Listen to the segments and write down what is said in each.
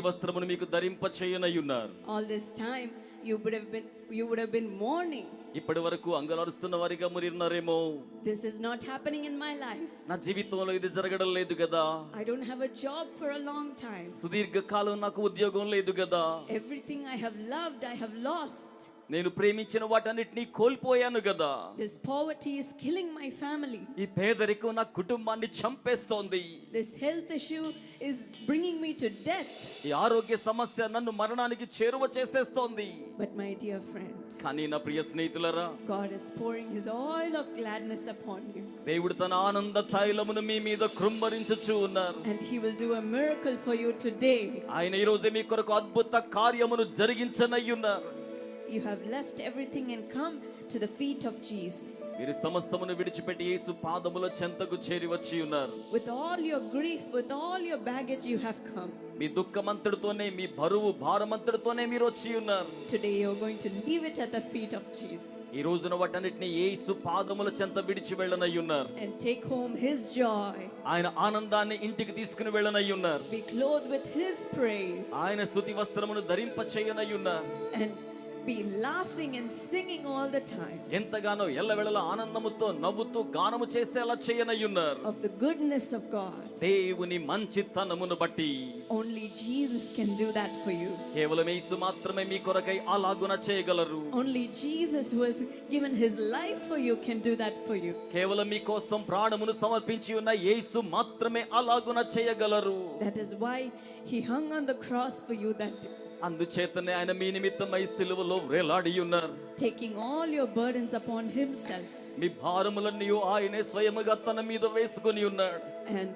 వస్త్రమును మీకు ధరింప చేయనయ్యున్నారు. All this time you would have been mourning. ఇప్పటి వరకు అంగలారుస్తున్న వారిగా మీరు ఉన్నారేమో. This is not happening in my life. నా జీవితంలో ఇది జరగడం లేదు కదా. I don't have a job for a long time. సుదీర్ఘ కాలం నాకు ఉద్యోగం లేదు కదా. Everything I have loved I have lost. నేను ప్రేమించిన వాటన్నిటిని కోల్పోయాను కదా. This poverty is killing my family. ఈ పేదరికం నా కుటుంబాన్ని చంపేస్తోంది. This health issue is bringing me to death. ఈ ఆరోగ్య సమస్య నన్ను మరణానికి చేరువ చేసేస్తోంది. But my dear friend, కానీ నా ప్రియ స్నేహితులారా, God is pouring his oil of gladness upon you. దేవుడు తన ఆనంద తైలమును మీ మీద కృమ్మరించుచు ఉన్నారు. And he will do a miracle for you today. ఆయన ఈ రోజు మీ కొరకు అద్భుత కార్యమును జరిగించనయ్యున్నారు. You have left everything and come to the feet of Jesus. మీరు సమస్తమును విడిచిపెట్టి యేసు పాదముల చెంతకు చేరి వచ్చి ఉన్నారు. With all your grief, with all your baggage, you have come. మీ దుఃఖమంతటితోనే, మీ బరువు భారమంతటితోనే మీరు వచ్చి ఉన్నారు. Today you are going to leave it at the feet of Jesus. ఈ రోజున వాటన్నిటిని యేసు పాదముల చెంత విడిచి వెళ్ళనయ్యున్నారు. And take home his joy. ఆయన ఆనందాన్ని ఇంటికి తీసుకుని వెళ్ళనయ్యున్నారు. Be clothed with his praise. ఆయన స్తుతి వస్త్రమును ధరింప చేయనయ్యున్నారు. And be laughing and singing all the time. ఎంతగానో ఎల్లవేళలా ఆనందముతో నవ్వుతూ గానము చేసేలా చేయనయ్యున్నారు. Of the goodness of God. దేవుని మంచితనమును బట్టి. Only Jesus can do that for you. కేవలం యేసు మాత్రమే మీ కొరకై అలాగున చేయగలరు. Only Jesus who has given his life for you can do that for you. కేవలం మీ కోసం ప్రాణమును సమర్పించి ఉన్న యేసు మాత్రమే అలాగున చేయగలరు. That is why he hung on the cross for you that day. అందుచేతనే ఆయన మీ నిమిత్తమై సిలువలో వేలాడి ఉన్నారు. Taking all your burdens upon himself. మీ భారములన్నీ ఆయనే స్వయముగా తన మీద వేసుకొని ఉన్నాడు. And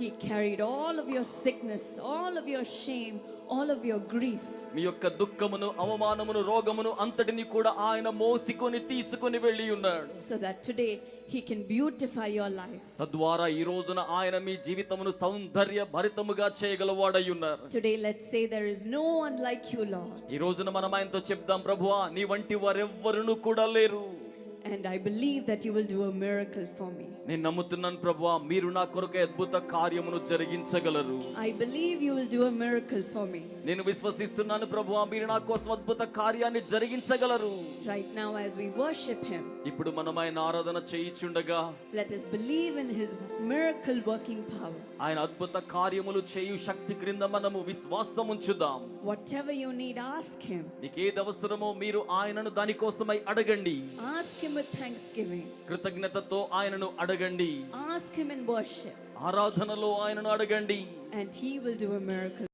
he carried all of your sickness, all of your shame, all of your grief. మీ యొక్క దుఃఖమును, అవమానమును, రోగమును అంతటిని కూడా ఆయన మోసికొని తీసుకొని వెళ్ళి ఉన్నాడు. So that today he can beautify your life. తద్వారా ఈ రోజున ఆయన మీ జీవితమును సౌందర్య భరితముగా చేయగలవాడై ఉన్నారు. Today let's say there is no one like you, Lord. ఈ రోజున మనం ఆయనతో చెప్దాం, ప్రభువా నీ వంటి వారెవ్వరును కూడా లేరు. And I believe that you will do a miracle for me. నేను నమ్ముతున్నాను ప్రభువా మీరు నా కొరకు అద్భుత కార్యమును జరిగించగలరు. I believe you will do a miracle for me. నేను విశ్వసిస్తున్నాను ప్రభువా మీరు నా కోసం అద్భుత కార్యాన్ని జరిగించగలరు. Right now as we worship him, ఇప్పుడు మనం ఆయన ఆరాధన చేయుచుండగా let us believe in his miracle working power. ఆయన అద్భుత కార్యములు చేయు శక్తి క్రింద మనము విశ్వాసం ఉంచుదాం. Whatever you need, ask him. మీకు ఏది అవసరమో మీరు ఆయనను దాని కోసమై అడగండి. Ask him with thanksgiving. కృతజ్ఞతతో ఆయనను అడగండి. Ask him in worship. ఆరాధనలో ఆయనను అడగండి. And he will do a miracle